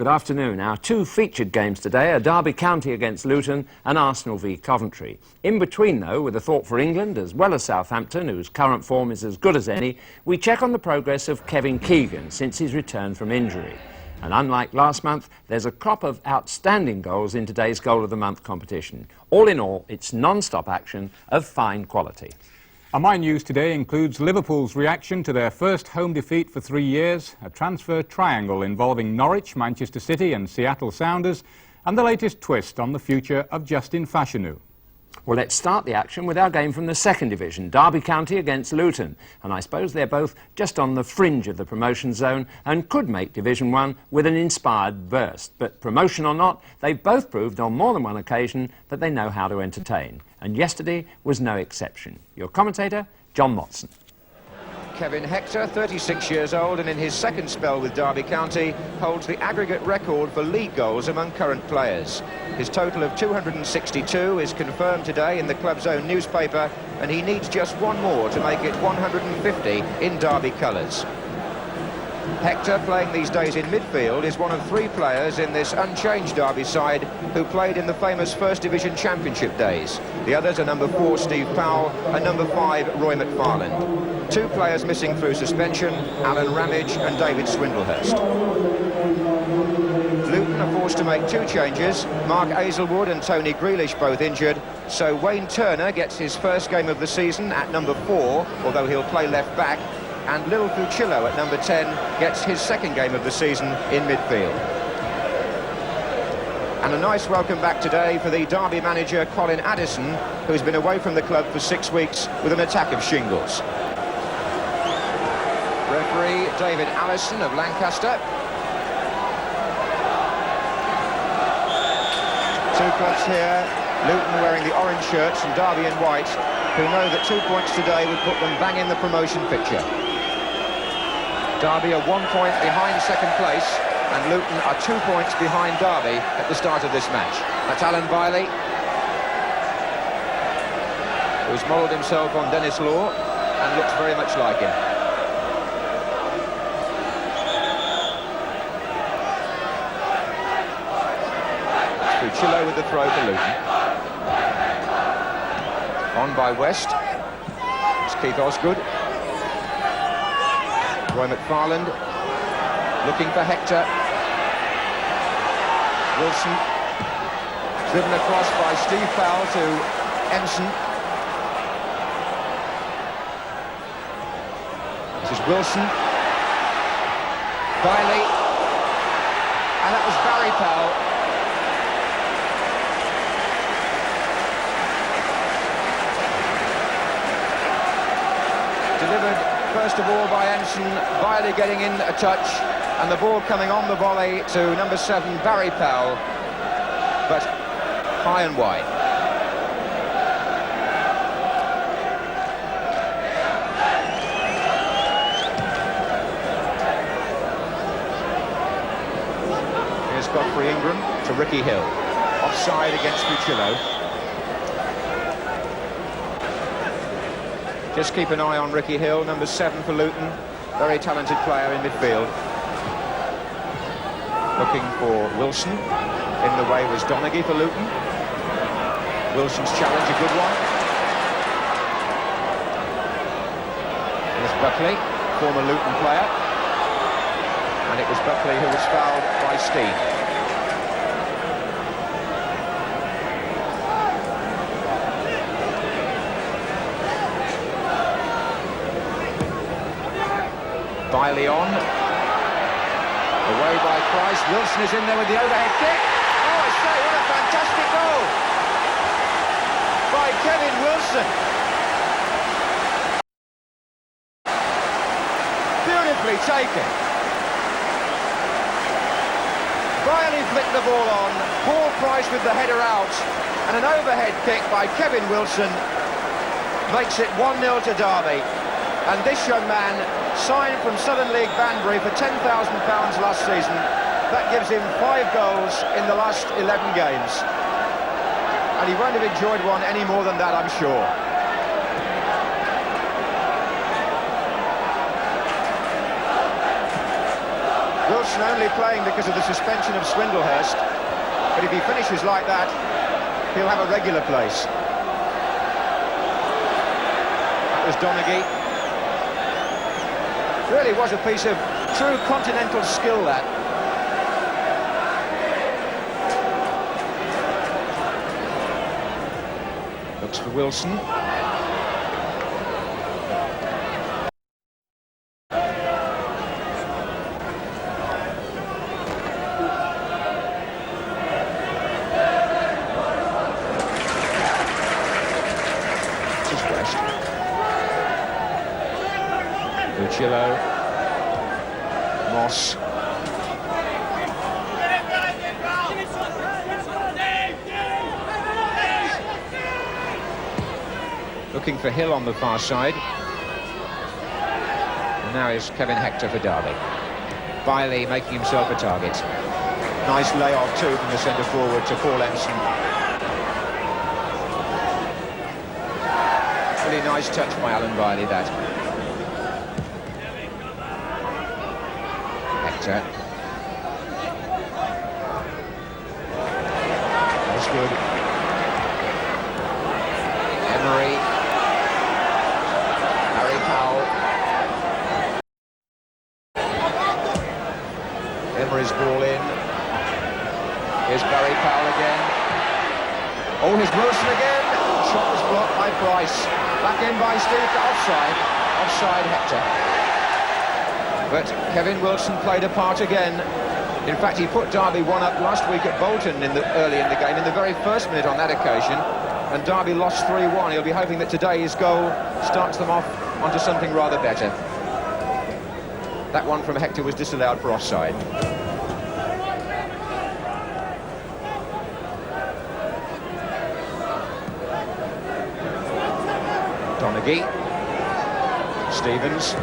afternoon. Our two featured games today are Derby County against Luton and Arsenal v Coventry. In between, though, with a thought for England as well as Southampton, whose current form is as good as any, we check on the progress of Kevin Keegan since his return from injury. And unlike last month, there's a crop of outstanding goals in today's Goal of the Month competition. All in all, it's non-stop action of fine quality. And my news today includes Liverpool's reaction to their first home defeat for 3 years, a transfer triangle involving Norwich, Manchester City and Seattle Sounders, and the latest twist on the future of Justin Fashanu. Well, let's start the action with our game from the second division, Derby County against Luton. And I suppose they're both just on the fringe of the promotion zone and could make Division 1 with an inspired burst. But promotion or not, they've both proved on more than one occasion that they know how to entertain. And yesterday was no exception. Your commentator, John Motson. Kevin Hector, 36 years old, and in his second spell with Derby County, holds the aggregate record for league goals among current players. His total of 262 is confirmed today in the club's own newspaper, and he needs just one more to make it 150 in Derby colours. Hector, playing these days in midfield, is one of 3 players in this unchanged Derby side who played in the famous First Division Championship days. The others are number 4, Steve Powell, and number 5, Roy McFarland. 2 players missing through suspension, Alan Ramage and David Swindlehurst. Luton are forced to make 2 changes, Mark Azelwood and Tony Grealish both injured, so Wayne Turner gets his first game of the season at number 4, although he'll play left back, and Lil Fucillo at number 10 gets his second game of the season in midfield. And a nice welcome back today for the Derby manager Colin Addison, who's been away from the club for 6 weeks with an attack of shingles. Referee David Allison of Lancaster. 2 clubs here, Luton wearing the orange shirts and Derby in white, who know that 2 points today would put them bang in the promotion picture. Derby are 1 point behind second place, and Luton are 2 points behind Derby at the start of this match. That's Alan Bailey, who's modelled himself on Dennis Law and looks very much like him. Fucillo with the throw for Luton. On by West. It's Keith Osgood. Roy McFarland looking for Hector. Wilson driven across by Steve Powell to Ensign. This is Wilson. Bailey. And that was Barry Powell. Delivered first of all by Ensign, Bailey getting in a touch, and the ball coming on the volley to number 7, Barry Powell, but high and wide. Here's Godfrey Ingram to Ricky Hill. Offside against Fucillo. Just keep an eye on Ricky Hill, number 7 for Luton, very talented player in midfield. Looking for Wilson, in the way was Donaghy for Luton. Wilson's challenge, a good one. Here's Buckley, former Luton player, and it was Buckley who was fouled by Steen. Bailey on, away by Price. Wilson is in there with the overhead kick. Oh, I say, what a fantastic goal by Kevin Wilson. Beautifully taken. Bailey flicked the ball on, Paul Price with the header out, and an overhead kick by Kevin Wilson makes it 1-0 to Derby. And this young man, signed from Southern League Banbury for £10,000 last season, that gives him 5 goals in the last 11 games. And he won't have enjoyed one any more than that, I'm sure. Motson only playing because of the suspension of Swindlehurst, but if he finishes like that, he'll have a regular place. That was Donaghy. Really was a piece of true continental skill, that. Looks for Wilson. Lucillo, Moss. Looking for Hill on the far side. And now is Kevin Hector for Derby. Biley making himself a target. Nice layoff too from the centre forward to Paul Empson. Really nice touch by Alan Biley, that. Hector. That's good. Emery. Harry Powell. Emery's ball in. Here's Barry Powell again. Oh, here's Wilson again. Shot was blocked by Price. Back in by Steve. Offside. Offside Hector. But Kevin Wilson played a part again. In fact, he put Derby one up last week at Bolton early in the game, in the very first minute on that occasion, and Derby lost 3-1. He'll be hoping that today's goal starts them off onto something rather better. That one from Hector was disallowed for offside. Donaghy. Stevens.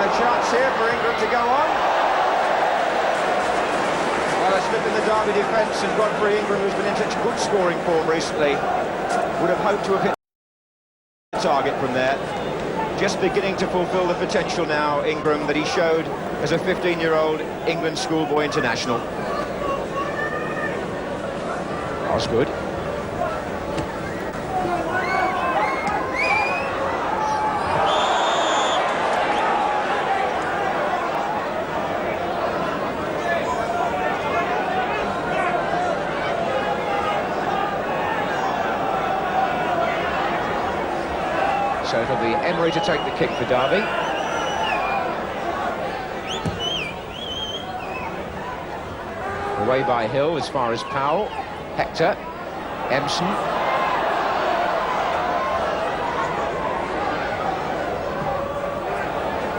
Chance here for England to go on. Well, a slip in the Derby defence, and Godfrey Ingram, who's been in such good scoring form recently, would have hoped to have hit the target from there. Just beginning to fulfil the potential now, Ingram, that he showed as a 15-year-old England schoolboy international. Osgood. So it'll be Emery to take the kick for Derby. Away by Hill as far as Powell. Hector. Empson.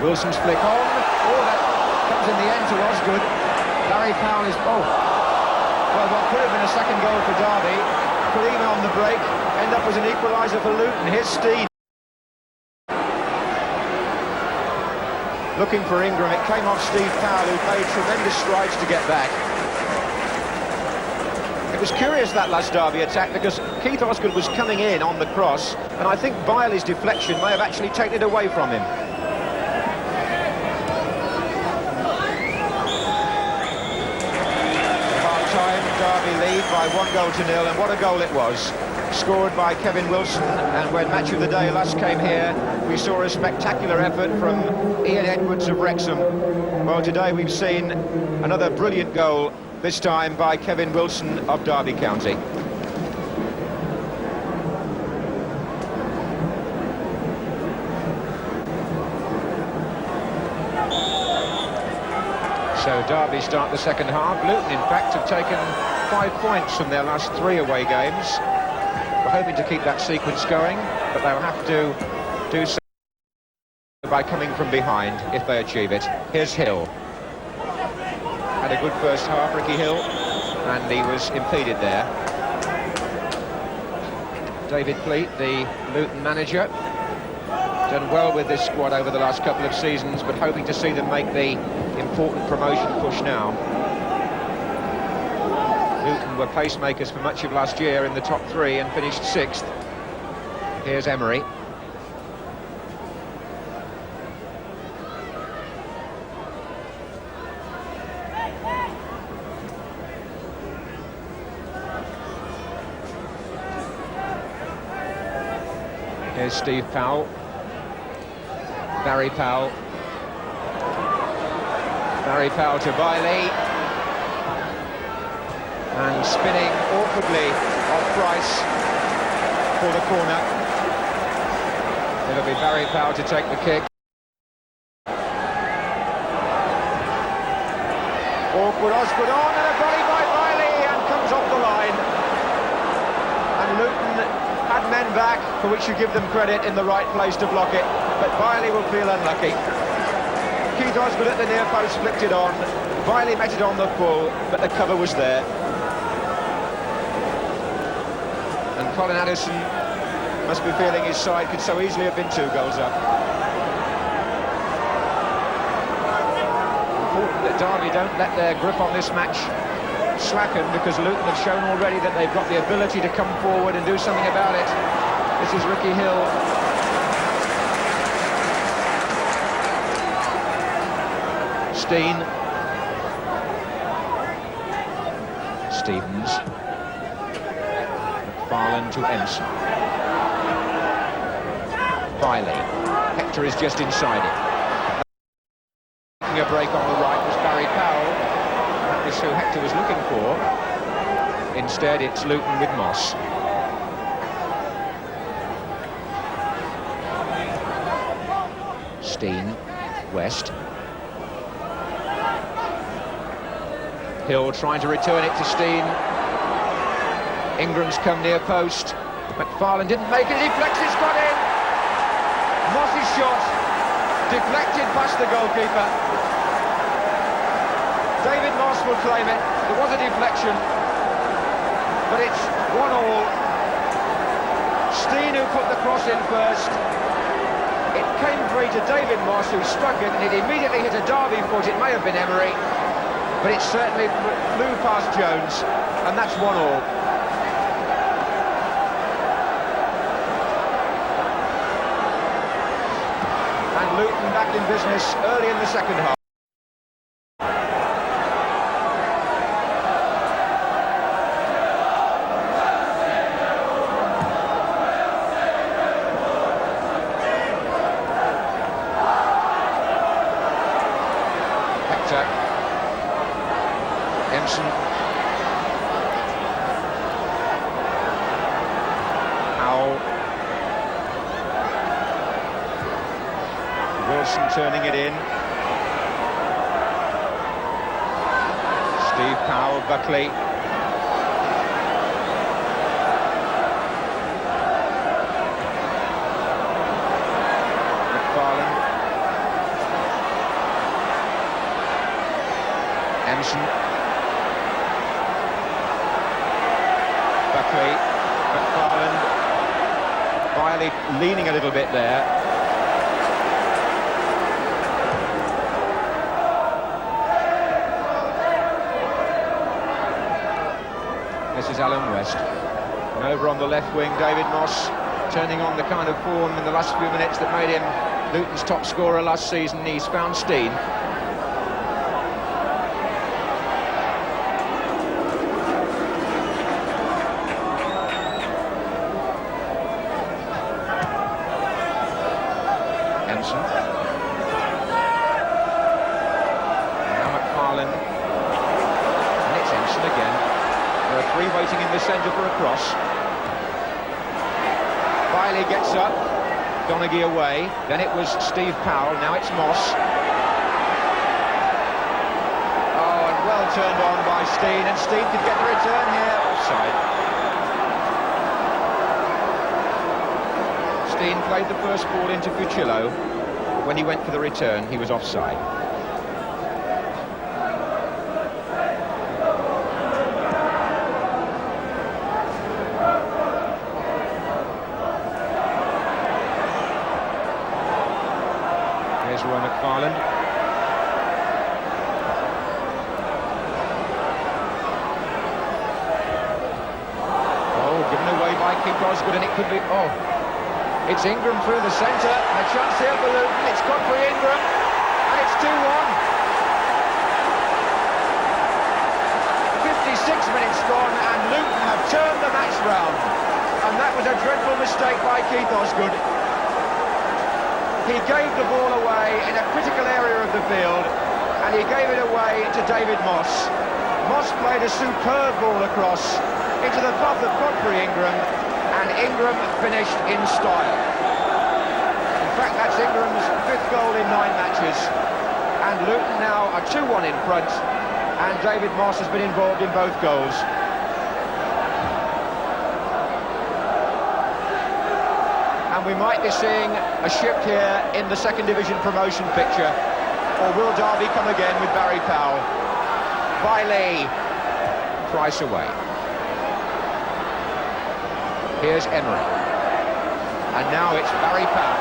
Wilson's flick on. Oh, that comes in the end to Osgood. Barry Powell is... Oh. Well, what could have been a second goal for Derby could even on the break end up as an equaliser for Luton. Here's Steed. Looking for Ingram, it came off Steve Powell, who made tremendous strides to get back. It was curious, that last Derby attack, because Keith Osgood was coming in on the cross, and I think Biley's deflection may have actually taken it away from him. Half-time, Derby lead by 1-0, and what a goal it was. Scored by Kevin Wilson, and when Match of the Day last came here, we saw a spectacular effort from Ian Edwards of Wrexham. Well, today we've seen another brilliant goal, this time by Kevin Wilson of Derby County. So Derby start the second half. Luton, in fact, have taken 5 points from their last 3 away games. We're hoping to keep that sequence going, but they'll have to do so by coming from behind if they achieve it. Here's Hill. Had a good first half, Ricky Hill, and he was impeded there. David Pleat, the Luton manager, done well with this squad over the last couple of seasons, but hoping to see them make the important promotion push now. Luton were pacemakers for much of last year in the top 3 and finished 6th. Here's Emery. Here's Steve Powell. Barry Powell. Barry Powell to Bailey. And spinning awkwardly off Price for the corner. It'll be Barry Powell to take the kick. Awkward Osgood on, and a volley by Bailey, and comes off the line. And Luton had men back, for which you give them credit, in the right place to block it, but Bailey will feel unlucky. Keith Osgood at the near post flicked it on. Bailey met it on the full, but the cover was there. And Colin Addison must be feeling his side could so easily have been 2 goals up. Important that Derby don't let their grip on this match slacken, because Luton have shown already that they've got the ability to come forward and do something about it. This is Ricky Hill. Steen. Stevens. McFarlane to Ensign. Bailey. Hector is just inside it. Taking a break on the right was Barry Powell. That was who Hector was looking for. Instead, it's Luton with Moss. Steen. West. Hill trying to return it to Steen. Ingram's come near post. McFarlane didn't make it, deflects, it's got in! Moss's shot, deflected past the goalkeeper. David Moss will claim it. There was a deflection, but it's 1-1. Steen who put the cross in first. It came free to David Moss, who struck it, and it immediately hit a Derby foot. It may have been Emery, but it certainly flew past Jones, and that's 1-1. And Luton back in business early in the second half. Hector. Empson. Powell. Wilson turning it in. Steve Powell, Buckley. McFarlane. Empson. Buckley. McFarlane. Bailey leaning a little bit there. This is Alan West. And over on the left wing, David Moss, turning on the kind of form in the last few minutes that made him Luton's top scorer last season. He's found Steen. Ensign. Now McFarlane. And it's Ensign again. There are 3 waiting in the centre for a cross. Bailey gets up. Donaghy away. Then it was Steve Powell. Now it's Moss. Oh, and well turned on by Steen. And Steen could get the return here. Offside. Steen played the first ball into Fucillo. When he went for the return, he was offside. Here's Roy McFarlane. Oh, given away by Keith Osgood, and it could be... Oh, it's Ingram through the centre. A chance here for Luton. It's Coventry Ingram, and it's 2-1. 56 minutes gone, and Luton have turned the match round. A that was a dreadful mistake by Keith Osgood. He gave the ball away in a critical area of the field, and he gave it away to David Moss. Moss played a superb ball across into the path of Godfrey Ingram, and Ingram finished in style. In fact, that's Ingram's 5th goal in 9 matches, and Luton now are 2-1 in front, and David Moss has been involved in both goals. And we might be seeing a shift here in the second division promotion picture, or will Derby come again with Barry Powell? Bailey, Price away. Here's Emery, and now it's Barry Powell,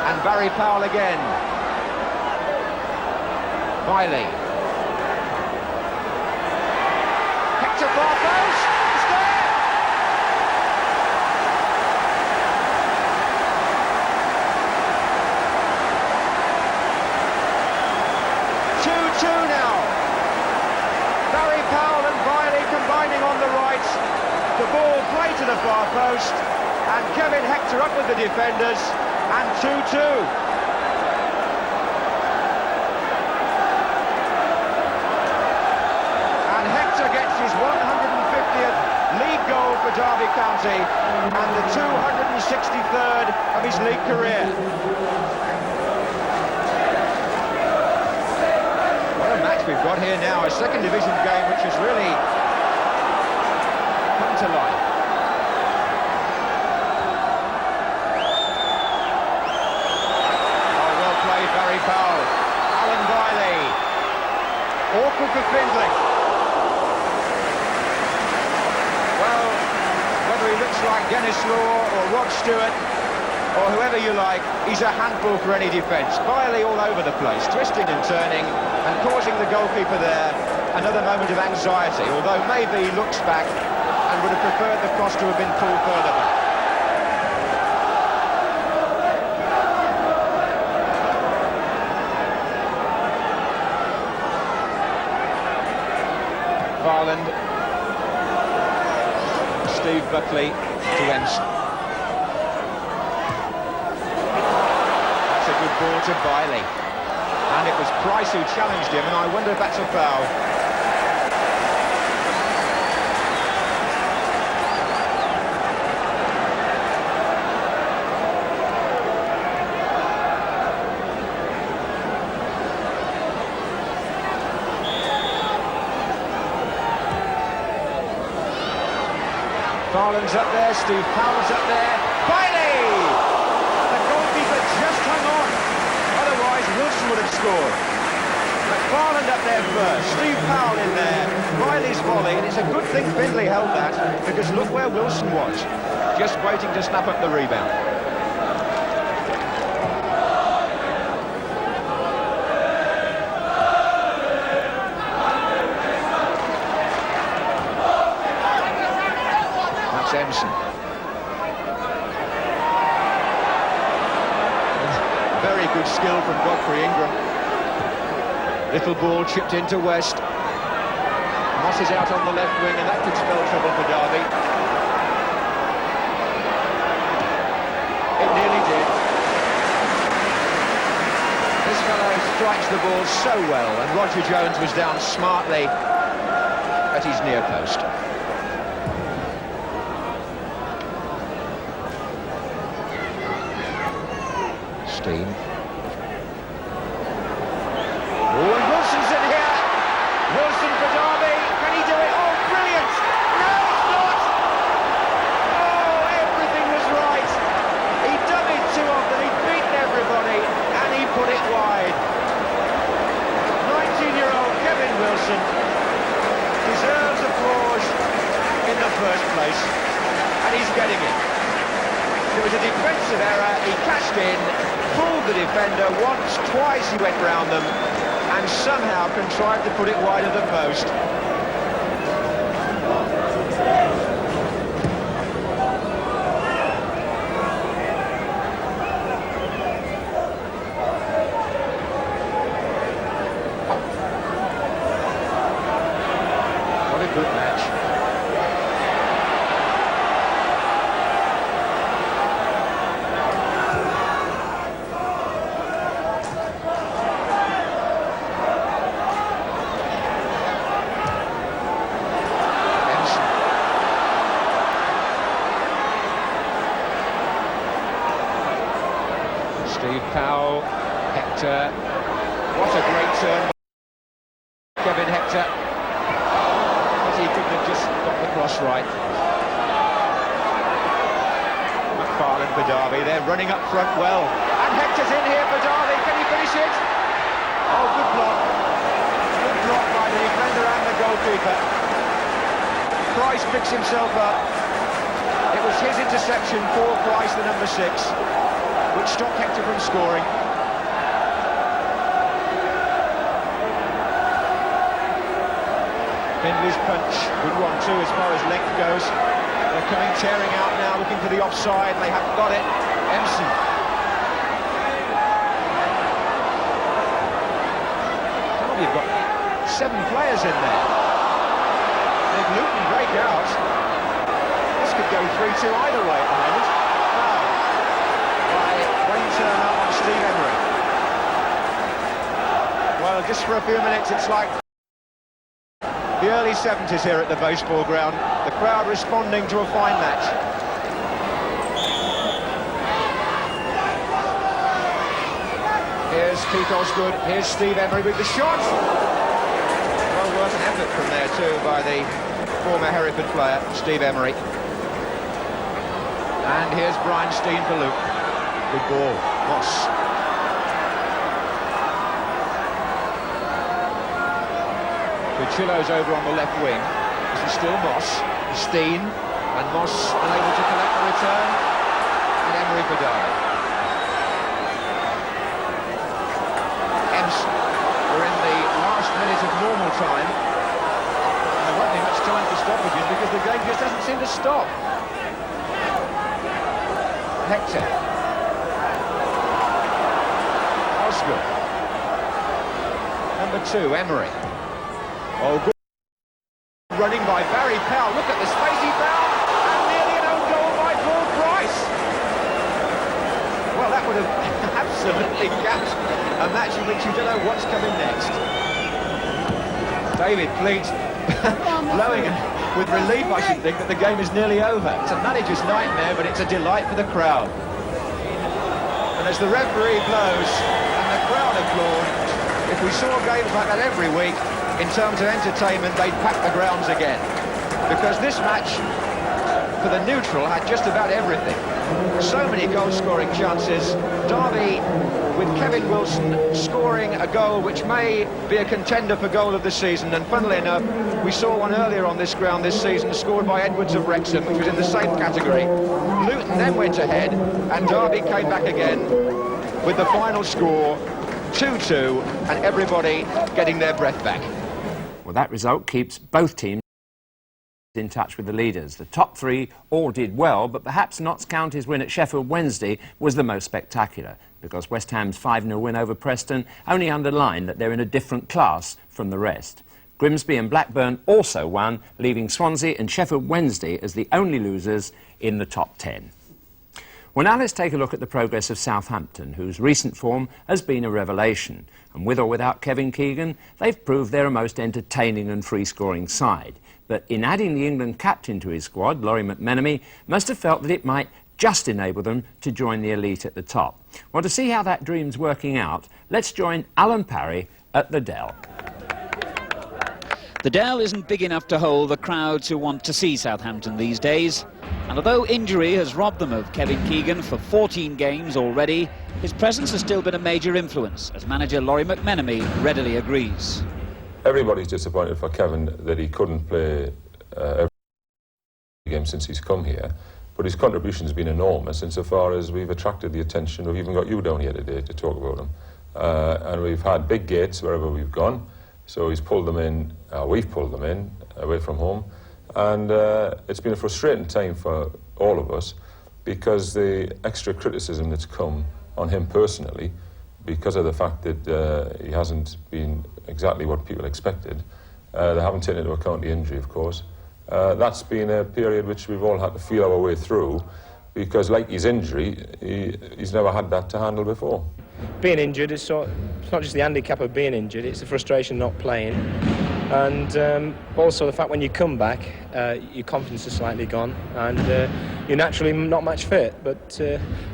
and Barry Powell again. Bailey, Hector far post, it's there! Now. Barry Powell and Bailey combining on the right. The ball played to the far post, and Kevin Hector up with the defenders, and 2-2. And Hector gets his 150th league goal for Derby County, and the 263rd of his league career. We've got here now a second division game which has really come to life. Oh, well played, Barry Powell. Alan Bailey. Awkward for Findlay. Well, whether he looks like Dennis Law or Rod Stewart or whoever you like, he's a handful for any defence. Bailey all over the place, twisting and turning, and causing the goalkeeper there another moment of anxiety, although maybe he looks back and would have preferred the cross to have been pulled further back. Varland, Steve Buckley to Ensign. That's a good ball to Bailey. And it was Price who challenged him, and I wonder if that's a foul. Farland's up there, Steve Powell's up there. Bailey! The goalkeeper just hung on. Otherwise, Wilson would have scored. McFarland up there first, Steve Powell in there, Riley's volley, and it's a good thing Findlay held that, because look where Wilson was, just waiting to snap up the rebound. That's Emson. Very good skill from Godfrey Ingram. Little ball chipped into West. Moss is out on the left wing, and that could spell trouble for Derby. It nearly did. This fellow strikes the ball so well, and Roger Jones was down smartly at his near post. Steam. Oh, and Wilson's in here. Wilson for Derby. Can he do it? Oh, brilliant! No, it's not! Oh, everything was right. He dummied too often. He'd beaten everybody, and he put it wide. 19-year-old Kevin Wilson deserves applause in the first place, and he's getting it. There was a defensive error. He cashed in, pulled the defender once, twice he went round them, and somehow contrived to put it wide of the post. What a good match. Powell, Hector, what a great turn by Kevin Hector, but he couldn't have just got the cross right. McFarlane for Derby, they're running up front well, and Hector's in here for Derby, can he finish it? Oh, good block by the defender and the goalkeeper. Price picks himself up. It was his interception for Price, the number 6, which stopped Hector from scoring. Findley's punch, good one too as far as length goes. They're coming tearing out now, looking for the offside. They haven't got it. Motson. Oh, you've got 7 players in there. If Luton break out, this could go 3-2 either way at the moment. Foul by Wayne Turner on Steve Emery. Well, just for a few minutes, it's like the early 70s here at the baseball ground. The crowd responding to a fine match. Here's Keith Osgood, here's Steve Emery with the shot. Well worth an effort from there too by the former Hereford player, Steve Emery. And here's Brian Steen for Luke. Good ball, Moss. Chillo's over on the left wing. This is still Moss, Steen, and Moss unable to collect the return, and Emery for Derby. Motson, we're in the last minute of normal time, and there won't be much time for stoppages because the game just doesn't seem to stop. Hector. Osgood. Number 2, Emery. Oh, good running by Barry Powell. Look at the space he found, and nearly an own goal by Paul Price. Well, that would have absolutely gapped a match in which you don't know what's coming next. David Pleat blowing with relief, I should think, that the game is nearly over. It's a manager's nightmare, but it's a delight for the crowd. And as the referee blows and the crowd applaud, if we saw games like that every week, in terms of entertainment, they'd pack the grounds again. Because this match, for the neutral, had just about everything. So many goal-scoring chances. Derby, with Kevin Wilson scoring a goal which may be a contender for goal of the season. And funnily enough, we saw one earlier on this ground this season, scored by Edwards of Wrexham, which was in the same category. Luton then went ahead, and Derby came back again with the final score, 2-2, and everybody getting their breath back. Well, that result keeps both teams in touch with the leaders. The top 3 all did well, but perhaps Notts County's win at Sheffield Wednesday was the most spectacular, because West Ham's 5-0 win over Preston only underlined that they're in a different class from the rest. Grimsby and Blackburn also won, leaving Swansea and Sheffield Wednesday as the only losers in the top 10. Well, now let's take a look at the progress of Southampton, whose recent form has been a revelation. And with or without Kevin Keegan, they've proved they're a most entertaining and free-scoring side. But in adding the England captain to his squad, Laurie McMenemy must have felt that it might just enable them to join the elite at the top. Well, to see how that dream's working out, let's join Alan Parry at the Dell. The Dell isn't big enough to hold the crowds who want to see Southampton these days. And although injury has robbed them of Kevin Keegan for 14 games already, his presence has still been a major influence, as manager Laurie McMenemy readily agrees. Everybody's disappointed for Kevin that he couldn't play every game since he's come here, but his contribution has been enormous insofar as we've attracted the attention. We've even got you down here today to talk about him. And we've had big gates wherever we've gone, so he's pulled them in, we've pulled them in away from home. And it's been a frustrating time for all of us because the extra criticism that's come on him personally, because of the fact that he hasn't been exactly what people expected, they haven't taken into account the injury, of course. That's been a period which we've all had to feel our way through because, like his injury, he's never had that to handle before. Being injured, it's not just the handicap of being injured, it's the frustration not playing. And also the fact when you come back, your confidence is slightly gone, and you're naturally not match fit. But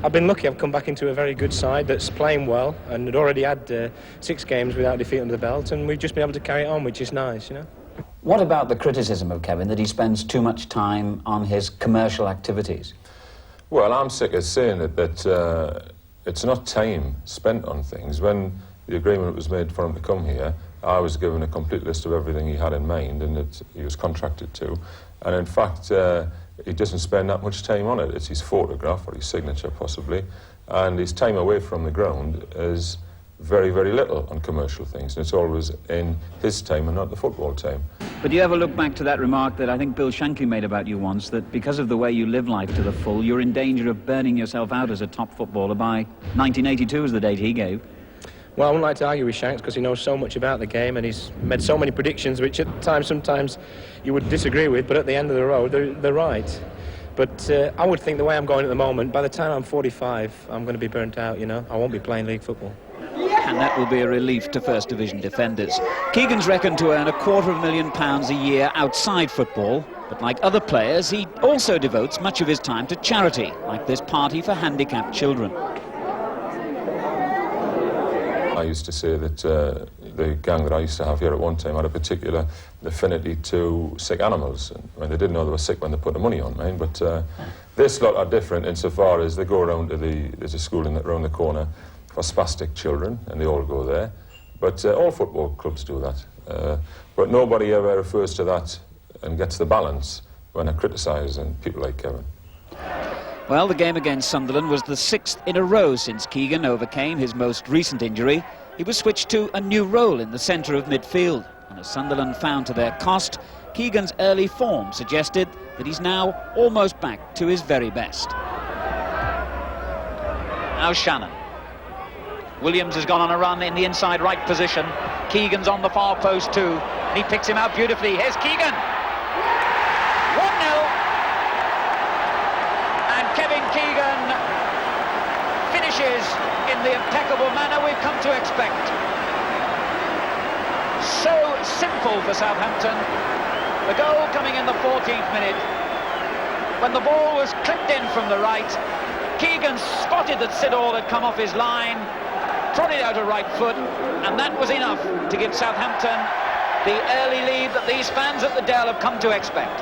I've been lucky. I've come back into a very good side that's playing well, and had already had 6 games without defeat under the belt, and we've just been able to carry it on, which is nice, you know. What about the criticism of Kevin that he spends too much time on his commercial activities? Well, I'm sick of saying it, that it's not time spent on things. When the agreement was made for him to come here, I was given a complete list of everything he had in mind and that he was contracted to. And in fact, he doesn't spend that much time on it. It's his photograph or his signature, possibly. And his time away from the ground is very, very little on commercial things. And it's always in his time and not the football time. But do you ever look back to that remark that I think Bill Shankly made about you once, that because of the way you live life to the full, you're in danger of burning yourself out as a top footballer by 1982 is the date he gave? Well, I wouldn't like to argue with Shanks because he knows so much about the game and he's made so many predictions which at times sometimes you would disagree with, but at the end of the road they're right. But I would think the way I'm going at the moment, by the time I'm 45, I'm going to be burnt out, you know. I won't be playing league football. And that will be a relief to First Division defenders. Keegan's reckoned to earn £250,000 a year outside football, but like other players, he also devotes much of his time to charity, like this party for handicapped children. I used to say that the gang that I used to have here at one time had a particular affinity to sick animals. I mean, they didn't know they were sick when they put the money on mine, but this lot are different insofar as they go around to there's a school around the corner for spastic children, and they all go there. But all football clubs do that. But nobody ever refers to that and gets the balance when they're criticising people like Kevin. Well, the game against Sunderland was the 6th in a row since Keegan overcame his most recent injury. He was switched to a new role in the centre of midfield. And as Sunderland found to their cost, Keegan's early form suggested that he's now almost back to his very best. Now Shannon. Williams has gone on a run in the inside right position. Keegan's on the far post too. And he picks him out beautifully. Here's Keegan. 1-0. Kevin Keegan finishes in the impeccable manner we've come to expect. So simple for Southampton. The goal coming in the 14th minute. When the ball was clipped in from the right, Keegan spotted that Siddall had come off his line, prodded out a right foot, and that was enough to give Southampton the early lead that these fans at the Dell have come to expect.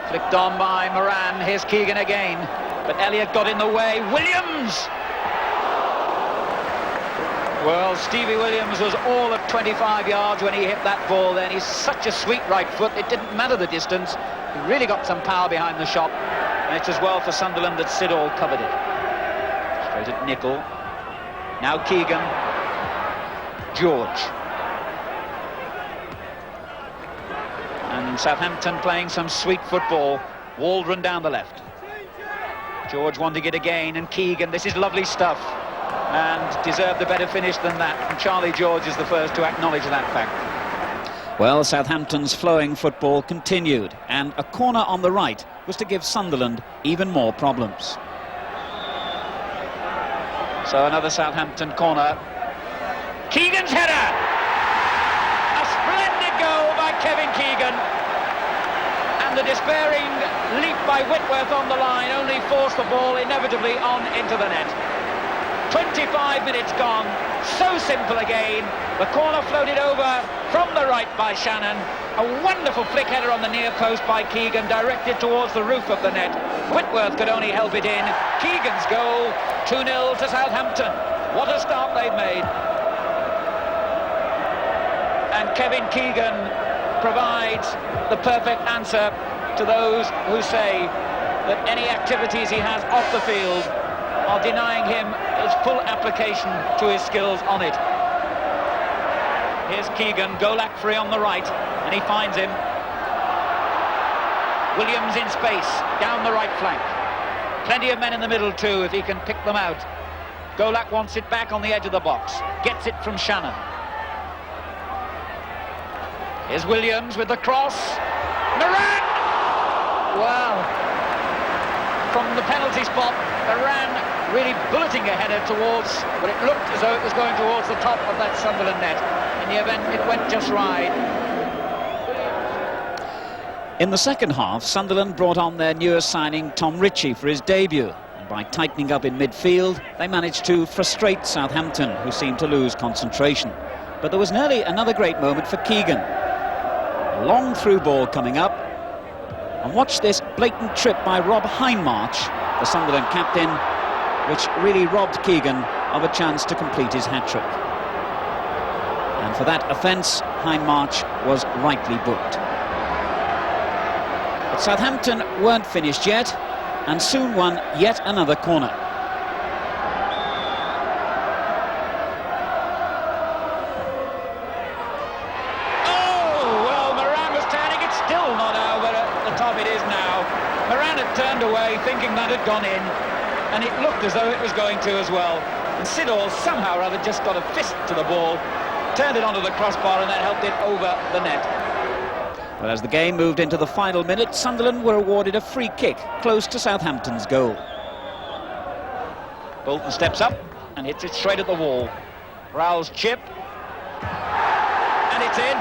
Flicked on by Moran. Here's Keegan again, but Elliott got in the way. Williams! Well, Stevie Williams was all at 25 yards when he hit that ball then. He's such a sweet right foot, it didn't matter the distance. He really got some power behind the shot, and it's as well for Sunderland that Siddall covered it. Straight at Nicol. Now Keegan. George. And Southampton playing some sweet football. Waldron down the left. George wanting it again, and Keegan, this is lovely stuff. And deserved a better finish than that. And Charlie George is the first to acknowledge that fact. Well, Southampton's flowing football continued, and a corner on the right was to give Sunderland even more problems. So another Southampton corner. Keegan's header! A splendid goal by Kevin Keegan. And the despairing leap by Whitworth on the line only forced the ball inevitably on into the net. 25 minutes gone, so simple again. The corner floated over from the right by Shannon. A wonderful flick header on the near post by Keegan, directed towards the roof of the net. Whitworth could only help it in. Keegan's goal, 2-0 to Southampton. What a start they've made. And Kevin Keegan provides the perfect answer to those who say that any activities he has off the field are denying him his full application to his skills on it. Here's Keegan, Golak free on the right, and he finds him. Williams in space, down the right flank. Plenty of men in the middle too, if he can pick them out. Golak wants it back on the edge of the box, gets it from Shannon. Here's Williams with the cross. Moran! Wow. from the penalty spot. Moran really bulleting a header towards, but it looked as though it was going towards the top of that Sunderland net. In the event, it went just right. In the second half, Sunderland brought on their newest signing, Tom Ritchie, for his debut. And by tightening up in midfield, they managed to frustrate Southampton, who seemed to lose concentration. But there was nearly another great moment for Keegan. A long through ball coming up. And watch this blatant trip by Rob Hindmarch, the Sunderland captain, which really robbed Keegan of a chance to complete his hat-trick. And for that offence, Hindmarch was rightly booked. But Southampton weren't finished yet, and soon won yet another corner. Turned away, thinking that had gone in, and it looked as though it was going to as well. And Siddall somehow or other just got a fist to the ball, turned it onto the crossbar, and then helped it over the net. But as the game moved into the final minute, Sunderland were awarded a free kick close to Southampton's goal. Bolton steps up and hits it straight at the wall. Rowell's chip, and it's in.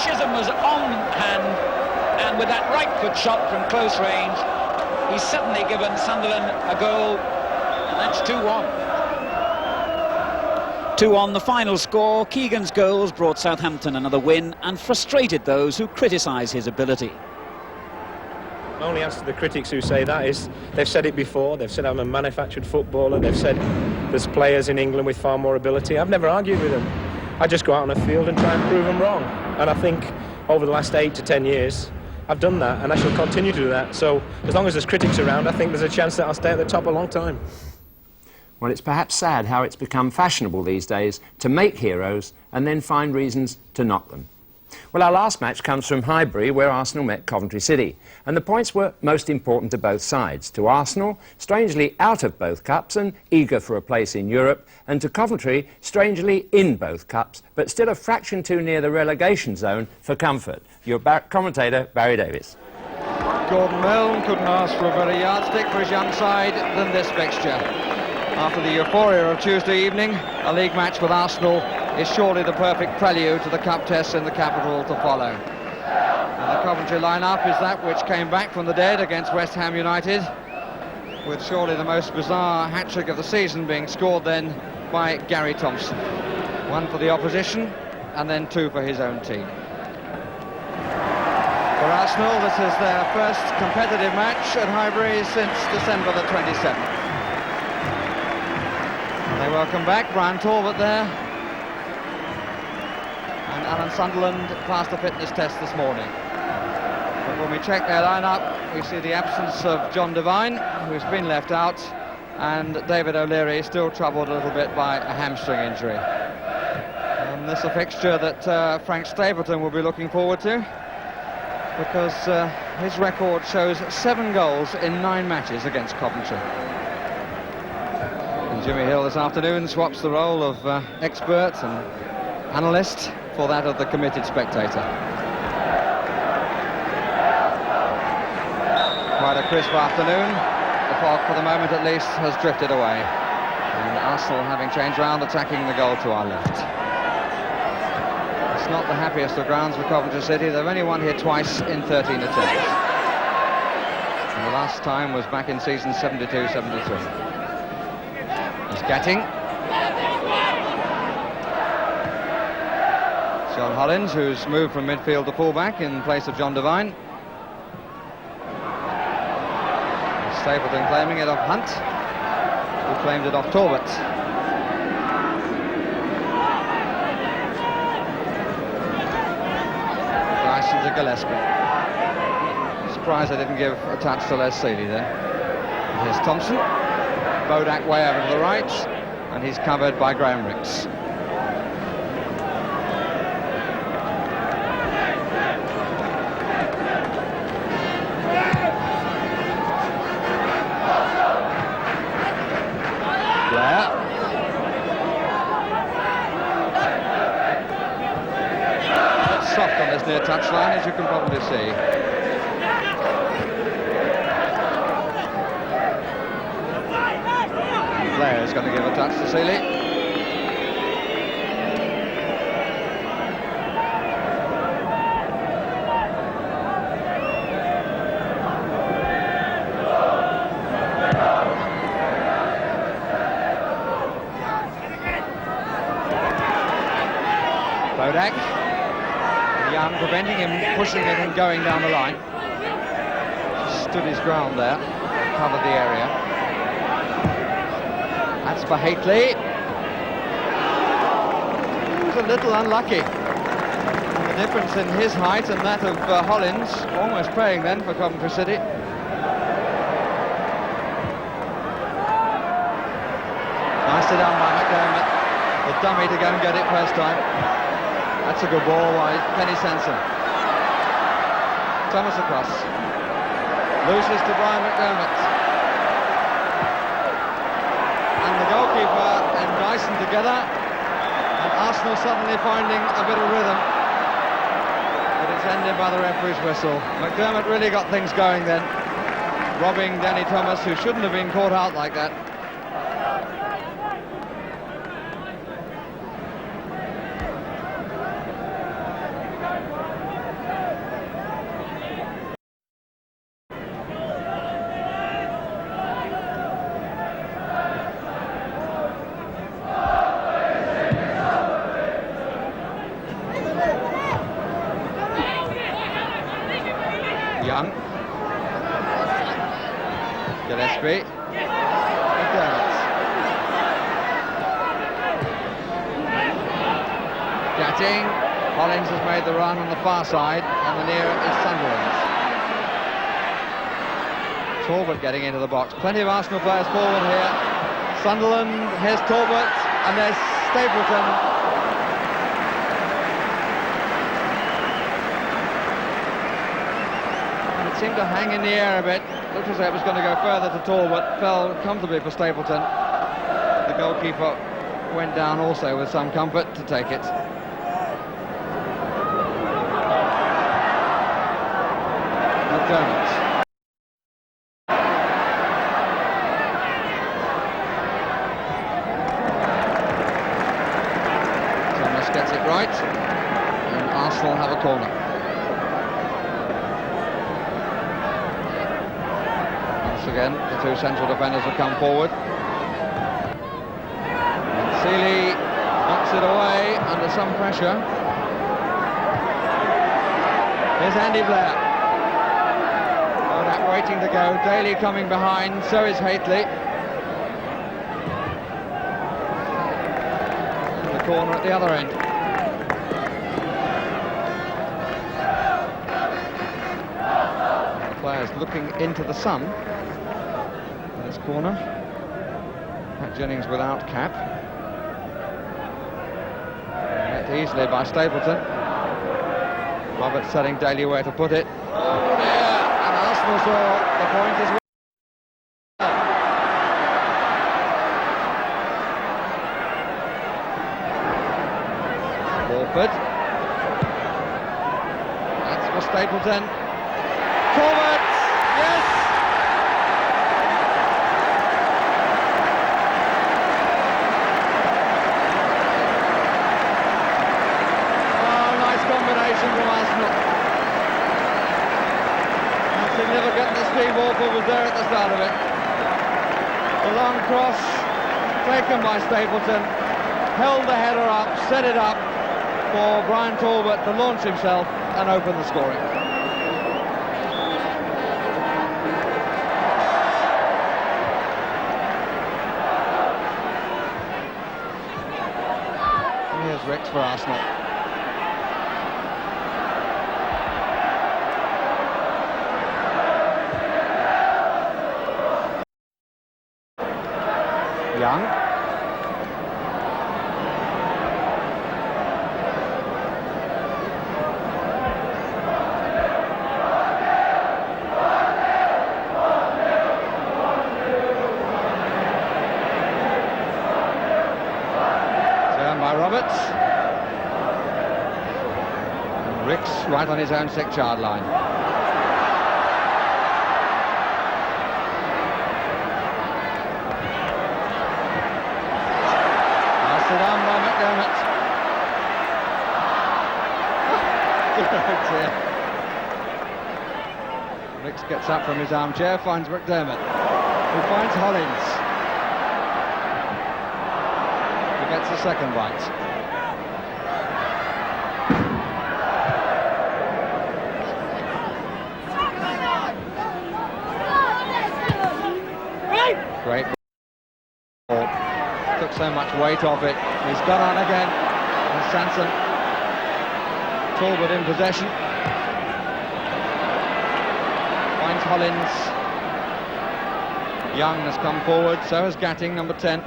Chisholm was on hand. And with that right foot shot from close range, he's suddenly given Sunderland a goal, and that's 2-1. 2-1 the final score. Keegan's goals brought Southampton another win and frustrated those who criticise his ability. My only answer to the critics who say that is, they've said it before, they've said I'm a manufactured footballer, they've said there's players in England with far more ability. I've never argued with them. I just go out on a field and try and prove them wrong. And I think over the last 8 to 10 years, I've done that, and I shall continue to do that. So as long as there's critics around, I think there's a chance that I'll stay at the top a long time. Well, it's perhaps sad how it's become fashionable these days to make heroes and then find reasons to knock them. Well, our last match comes from Highbury, where Arsenal met Coventry City, and the points were most important to both sides. To Arsenal, strangely out of both cups and eager for a place in Europe, and to Coventry, strangely in both cups, but still a fraction too near the relegation zone for comfort. Your commentator, Barry Davies. Gordon Milne couldn't ask for a better yardstick for his young side than this fixture. After the euphoria of Tuesday evening, a league match with Arsenal is surely the perfect prelude to the cup tests in the capital to follow. And the Coventry line-up is that which came back from the dead against West Ham United, with surely the most bizarre hat-trick of the season being scored then by Gary Thompson. 1 for the opposition and then 2 for his own team. For Arsenal, this is their first competitive match at Highbury since December the 27th. They welcome back Brian Talbot there, and Alan Sunderland passed the fitness test this morning. But when we check their lineup, we see the absence of John Devine, who's been left out, and David O'Leary is still troubled a little bit by a hamstring injury. And this is a fixture that Frank Stapleton will be looking forward to, because his record shows 7 goals in 9 matches against Coventry. And Jimmy Hill this afternoon swaps the role of expert and analyst for that of the committed spectator. Quite a crisp afternoon. The fog, for the moment at least, has drifted away. And Arsenal, having changed round, attacking the goal to our left. It's not the happiest of grounds for Coventry City. They've only won here twice in 13 attempts. And the last time was back in season 72-73. He's getting. Sean Hollins, who's moved from midfield to fullback in place of John Devine. Stapleton claiming it off Hunt, who claimed it off Talbot. Dyson to Gillespie. Surprised they didn't give a touch to Les Seeley there. Here's Thompson. Bodak way over to the right, and he's covered by Graham Ricks. Blair. It's soft on this near touchline, as you can probably see. He's going to give a touch to Seeley. Bodak. Young preventing him pushing it and going down the line. Stood his ground there, covered the area. That's for Haitley. He was a little unlucky. The difference in his height and that of Hollins, almost playing then for Coventry City. Nicely done by McDermott. The dummy to go and get it first time. That's a good ball by Kenny Sanson. Thomas across. Loses to Brian McDermott. And the goalkeeper and Dyson together. And Arsenal suddenly finding a bit of rhythm. But it's ended by the referee's whistle. McDermott really got things going then. Robbing Danny Thomas, who shouldn't have been caught out like that. Young. Gillespie. McDermott. Chatting. Hollins has made the run on the far side, and the near is Sunderland. Talbot getting into the box. Plenty of Arsenal players forward here. Sunderland, here's Talbot, and there's Stapleton. Seemed to hang in the air a bit. Looked as though it was going to go further to Talbot. Fell comfortably for Stapleton. The goalkeeper went down also with some comfort to take it. McDermott. Thomas gets it right, and Arsenal have a corner. Again, the two central defenders have come forward. And Seeley knocks it away under some pressure. Here's Andy Blair. Bodak waiting to go. Daly coming behind, so is Haitley. And the corner at the other end. The players looking into the sun. Corner. Pat Jennings without cap. Met easily by Stapleton. Roberts telling Daly where to put it. Oh dear! And Arsenal saw the point as well. Walford. That's for Stapleton. Forward! Yes! From Arsenal. That's significant that Steve Walford was there at the start of it. The long cross taken by Stapleton, held the header up, set it up for Brian Talbot to launch himself and open the scoring. Here's Ricks for Arsenal. Young. Turned by Roberts. And Ricks right on his own 6-yard line. Batted on by McDermott. Oh dear. Ricks gets up from his armchair, finds McDermott, who finds Hollins, who gets the second bite. Great ball. Took so much weight off it. He's gone on again. And Sanson, Talbot in possession. Finds Hollins. Young has come forward, so has Gatting, number 10.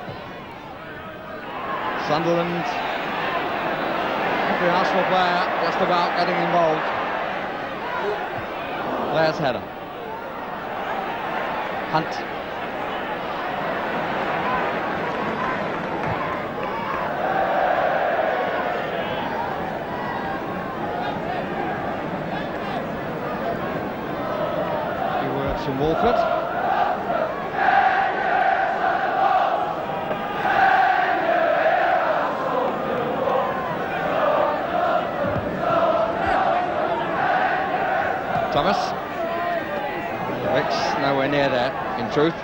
Sunderland. Every Arsenal player just about getting involved. Blair's header. Hunt. From Walford. Thomas. Ricks nowhere near there, in truth.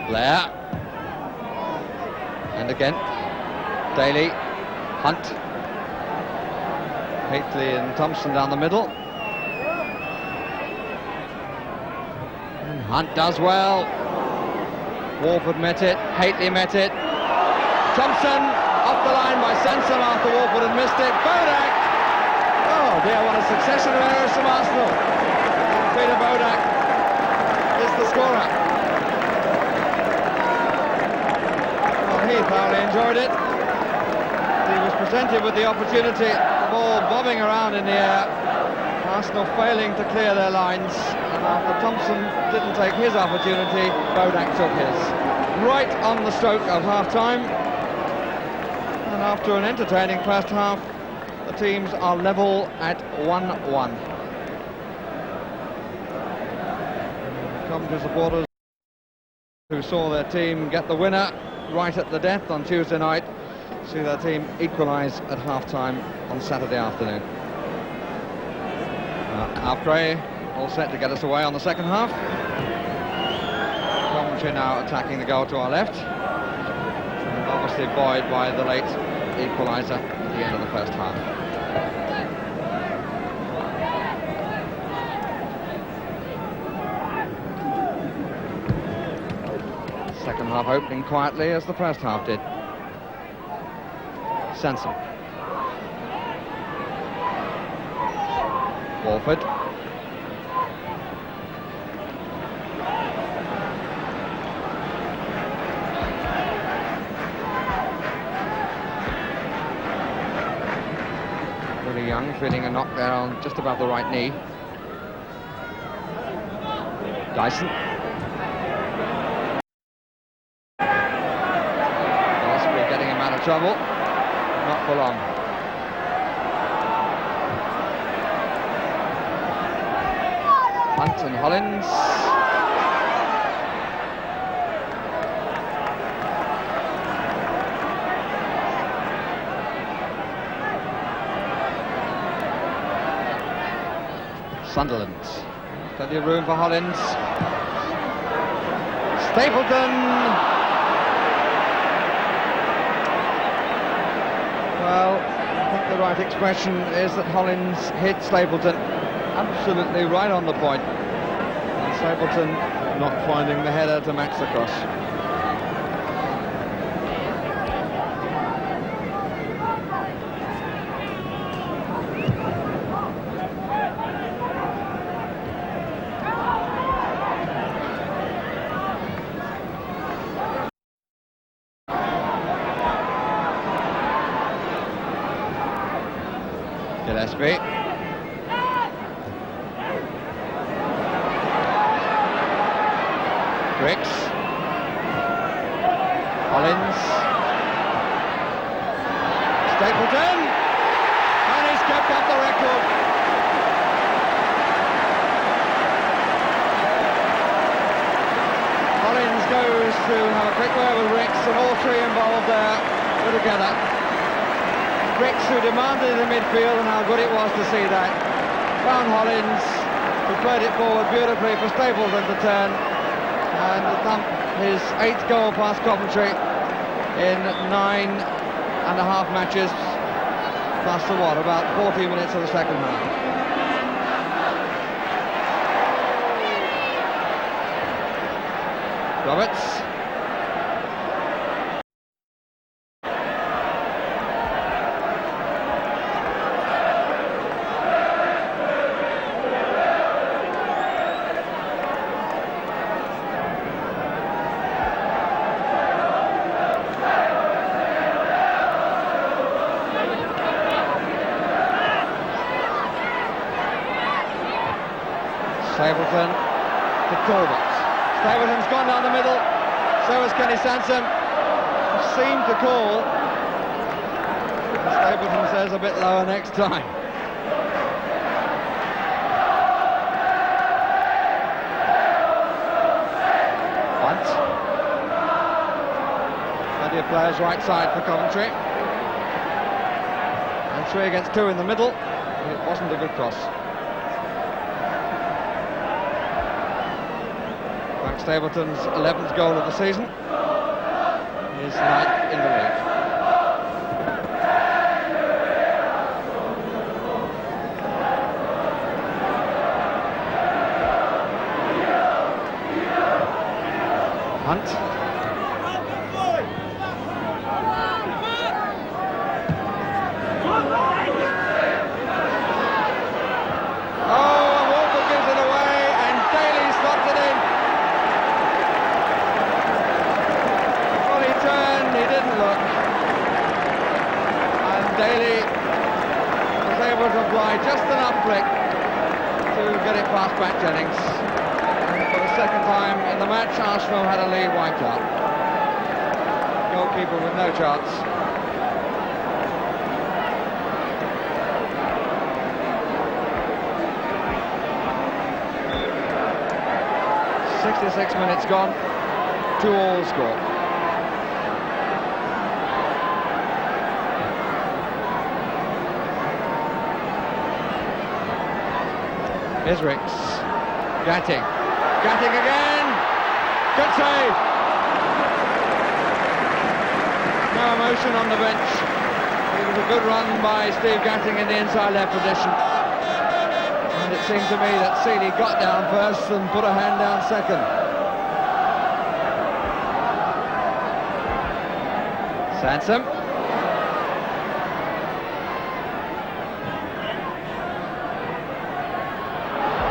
Blair. And again. Daly. Hunt. Haitley and Thompson down the middle. And Hunt does well. Walford met it. Haitley met it. Thompson off the line by Sanson after Walford had missed it. Bodak! Oh dear, what a succession of errors from Arsenal. Peter Bodak is the scorer. Well, he thoroughly enjoyed it. He was presented with the opportunity. Ball bobbing around in the air, Arsenal failing to clear their lines, and after Thompson didn't take his opportunity, Bodak took his. Right on the stroke of half-time, and after an entertaining first half, the teams are level at 1-1. Coventry supporters who saw their team get the winner right at the death on Tuesday night see their team equalise at half-time on Saturday afternoon. Alfray all set to get us away on the second half. Coventry now attacking the goal to our left. And obviously buoyed by the late equaliser at the end of the first half. Second half opening quietly as the first half did. Sanson. Walford. Really Young feeling a knock there on just above the right knee. Dyson. Possibly getting him out of trouble. Not for long. Hunt and Hollins. Sunderland. Plenty of room for Hollins. Stapleton. Well, I think the right expression is that Hollins hit Stapleton absolutely right on the point. And Stapleton not finding the header to match the cross. Gillespie. Ricks. Hollins. Stapleton. And he's kept up the record. Hollins goes to have a quick word with Ricks, and all three involved there were together. Ricks, who demanded in the midfield, and how good it was to see that. Found Hollins, who played it forward beautifully for Stapleton to turn and thump his 8th goal past Coventry in 9.5 matches, plus the what, about 40 minutes of the second half. Roberts. Stapleton to Talbot. Stapleton's gone down the middle, so has Kenny Sansom. Seemed to call. Stapleton says a bit lower next time. Hunt. Plenty of players right side for Coventry. And 3 against 2 in the middle. It wasn't a good cross. Stapleton's 11th goal of the season, his 9th in the league. Hunt. Daly was able to apply just enough flick to get it past back Jennings. And for the second time in the match, Arsenal had a lead wiped out. Goalkeeper with no chance. .66 minutes gone, 2-2 score. Here's Ricks. Gatting. Gatting again! Good save! No emotion on the bench. It was a good run by Steve Gatting in the inside left position. And it seemed to me that Seeley got down first and put a hand down second. Sansom.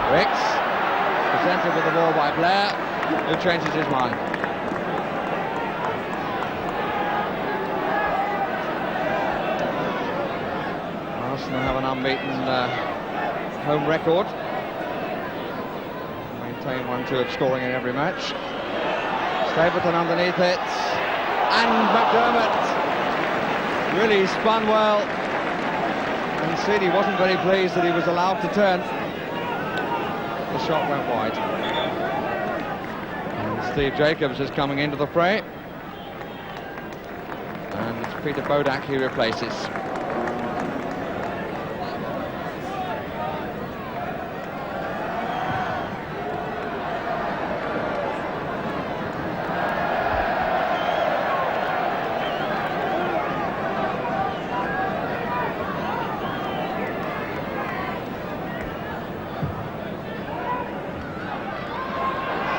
Ricks, presented with the ball by Blair, who changes his mind. Arsenal have an unbeaten home record. Maintain 1-2 of scoring in every match. Stapleton underneath it, and McDermott really spun well. And Seeley wasn't very pleased that he was allowed to turn. The shot went wide. And Steve Jacobs is coming into the fray. And it's Peter Bodak he replaces.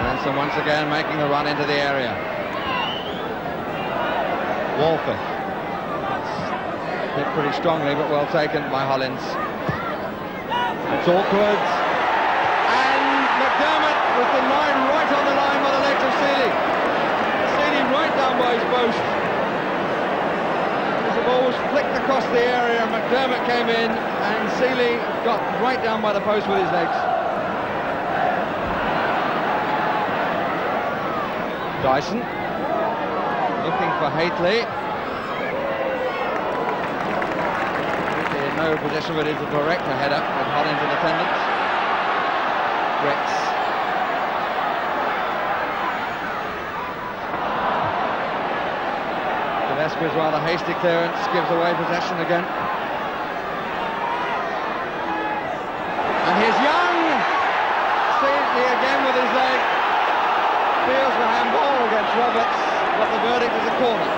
Sansom once again making the run into the area. Walford. Hit pretty strongly, but well taken by Hollins. It's awkward. And McDermott with the line right on the line by the legs of Seeley. Seeley right down by his post. As the ball was flicked across the area, McDermott came in and Seeley got right down by the post with his legs. Dyson looking for Haitley. In no position ready to correct a header with Hollins in attendance. Ricks. Gillespie's rather hasty clearance gives away possession again. And here's Young! Steely again with his leg. Feels the handball against Roberts, but the verdict is a corner.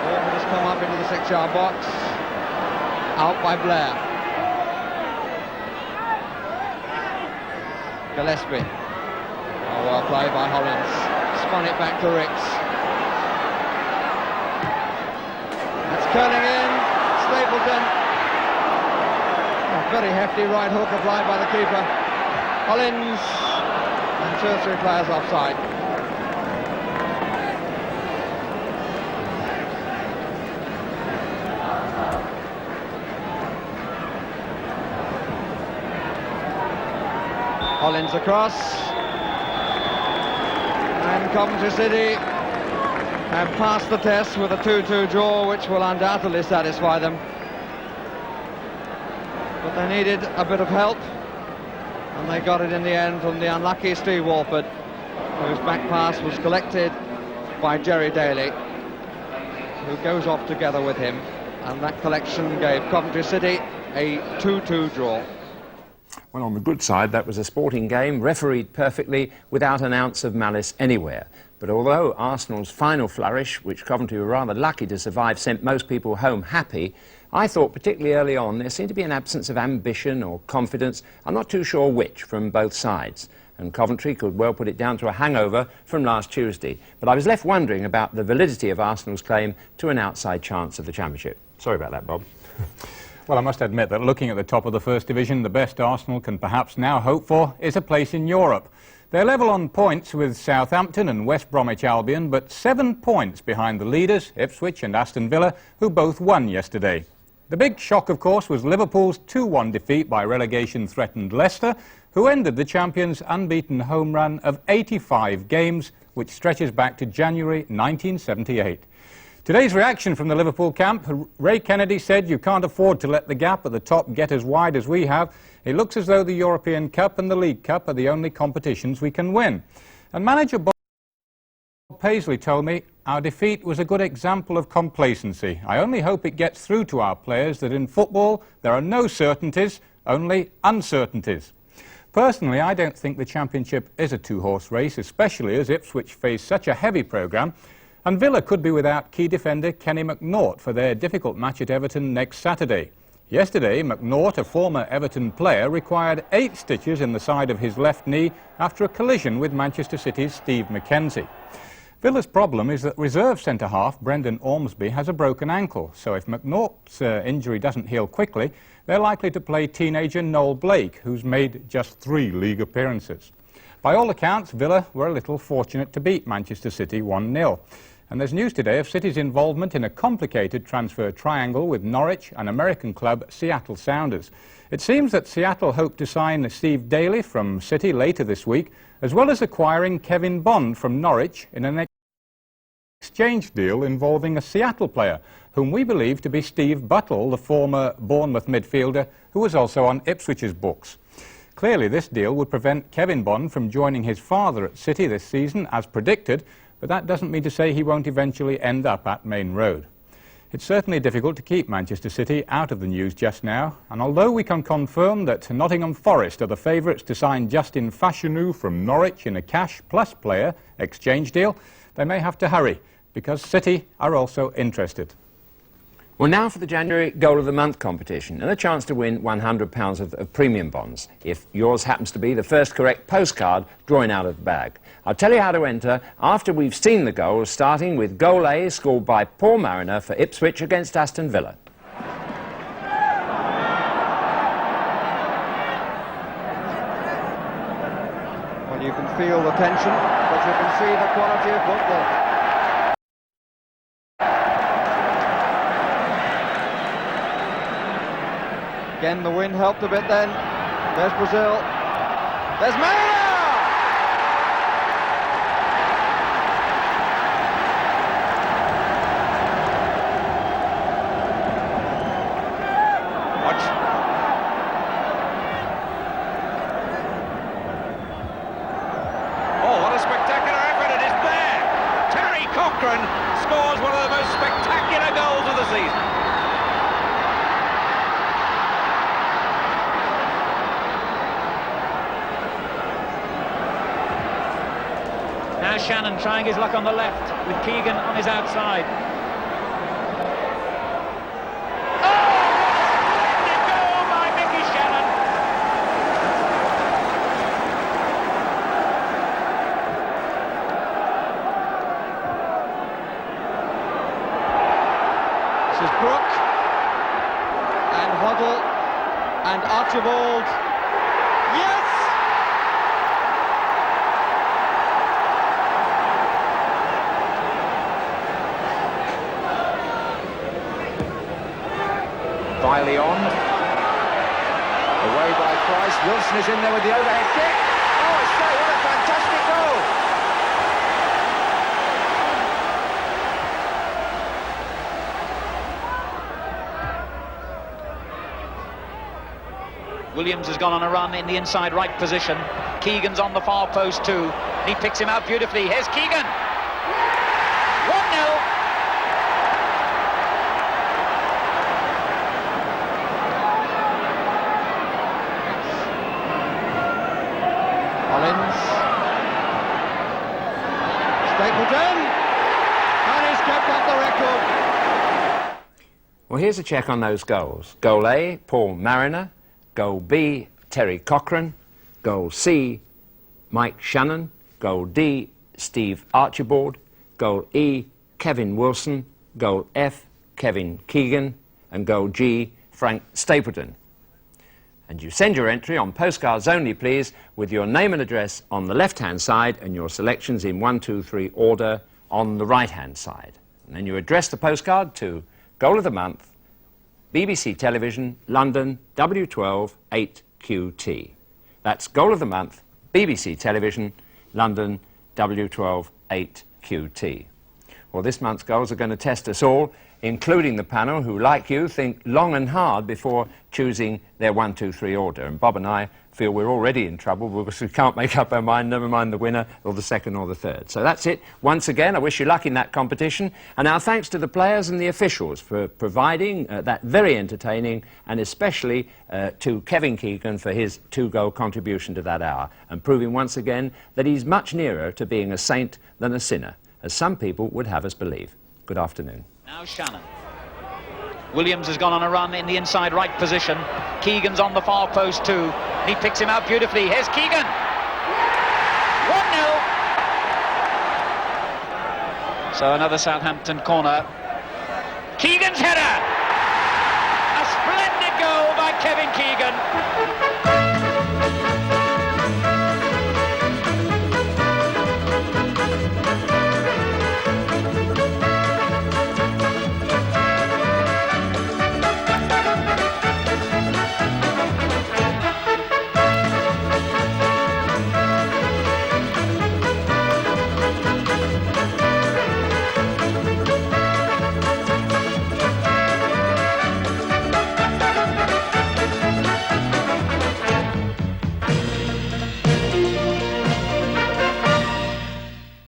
Ball has come up into the 6-yard box. Out by Blair. Gillespie. Oh, well played by Hollins. Spun it back to Ricks. That's curling in. Stapleton. A very hefty right hook applied by the keeper. Hollins. And 2 or 3 players offside. Hollins across, and Coventry City have passed the test with a 2-2 draw, which will undoubtedly satisfy them. But they needed a bit of help, and they got it in the end from the unlucky Steve Walford, whose back pass was collected by Jerry Daly, who goes off together with him, and that collection gave Coventry City a 2-2 draw. Well, on the good side, that was a sporting game, refereed perfectly, without an ounce of malice anywhere. But although Arsenal's final flourish, which Coventry were rather lucky to survive, sent most people home happy, I thought particularly early on there seemed to be an absence of ambition or confidence. I'm not too sure which from both sides. And Coventry could well put it down to a hangover from last Tuesday. But I was left wondering about the validity of Arsenal's claim to an outside chance of the Championship. Sorry about that, Bob. Well, I must admit that looking at the top of the First Division, the best Arsenal can perhaps now hope for is a place in Europe. They're level on points with Southampton and West Bromwich Albion, but 7 points behind the leaders, Ipswich and Aston Villa, who both won yesterday. The big shock, of course, was Liverpool's 2-1 defeat by relegation-threatened Leicester, who ended the champions' unbeaten home run of 85 games, which stretches back to January 1978. Today's reaction from the Liverpool camp, Ray Kennedy said, "You can't afford to let the gap at the top get as wide as we have. It looks as though the European Cup and the League Cup are the only competitions we can win." And manager Bob Paisley told me, "Our defeat was a good example of complacency. I only hope it gets through to our players that in football there are no certainties, only uncertainties." Personally, I don't think the Championship is a 2-horse race, especially as Ipswich face such a heavy programme. And Villa could be without key defender Kenny McNaught for their difficult match at Everton next Saturday. Yesterday, McNaught, a former Everton player, required 8 stitches in the side of his left knee after a collision with Manchester City's Steve McKenzie. Villa's problem is that reserve centre-half Brendan Ormsby has a broken ankle, so if McNaught's injury doesn't heal quickly, they're likely to play teenager Noel Blake, who's made just 3 league appearances. By all accounts, Villa were a little fortunate to beat Manchester City 1-0. And there's news today of City's involvement in a complicated transfer triangle with Norwich and American club Seattle Sounders. It seems that Seattle hope to sign Steve Daly from City later this week, as well as acquiring Kevin Bond from Norwich in an exchange deal involving a Seattle player, whom we believe to be Steve Buttle, the former Bournemouth midfielder, who was also on Ipswich's books. Clearly, this deal would prevent Kevin Bond from joining his father at City this season, as predicted, but that doesn't mean to say he won't eventually end up at Main Road. It's certainly difficult to keep Manchester City out of the news just now, and although we can confirm that Nottingham Forest are the favourites to sign Justin Fashanu from Norwich in a cash plus player exchange deal, they may have to hurry, because City are also interested. Well, now for the January Goal of the Month competition and a chance to win £100 of premium bonds, if yours happens to be the first correct postcard drawing out of the bag. I'll tell you how to enter after we've seen the goals, starting with goal A scored by Paul Mariner for Ipswich against Aston Villa. Well, you can feel the tension, but you can see the quality of football. Again, the wind helped a bit then. There's Brazil. There's Mariner! Watch. Oh, what a spectacular goals of the season. Now Shannon trying his luck on the left with Keegan on his outside. This is Brook and Hoddle and Archibald. Yes! Biley on. Away by Price. Wilson is in there with the overhead kick. Oh, I say, what a fantastic goal! Williams has gone on a run in the inside right position. Keegan's on the far post too. He picks him out beautifully. Here's Keegan. 1-0. Collins. Stapleton. And he's kept up the record. Well, here's a check on those goals. Goal A, Paul Mariner. Goal B, Terry Cochrane. Goal C, Mike Shannon. Goal D, Steve Archibald. Goal E, Kevin Wilson. Goal F, Kevin Keegan. And goal G, Frank Stapleton. And you send your entry on postcards only, please, with your name and address on the left-hand side and your selections in 1, 2, 3 order on the right-hand side. And then you address the postcard to Goal of the Month, BBC Television, London, W12 8QT. That's Goal of the Month, BBC Television, London, W12 8QT. Well, this month's goals are going to test us all, including the panel who, like you, think long and hard before choosing their 1, 2, 3 order. And Bob and I feel we're already in trouble because we can't make up our mind, never mind the winner or the second or the third. So that's it. Once again, I wish you luck in that competition. And our thanks to the players and the officials for providing that very entertaining, and especially to Kevin Keegan for his 2-goal contribution to that hour, and proving once again that he's much nearer to being a saint than a sinner, as some people would have us believe. Good afternoon. Now Shannon. Williams has gone on a run in the inside right position. Keegan's on the far post too. He picks him out beautifully. Here's Keegan. 1-0. So another Southampton corner. Keegan's header. A splendid goal by Kevin Keegan.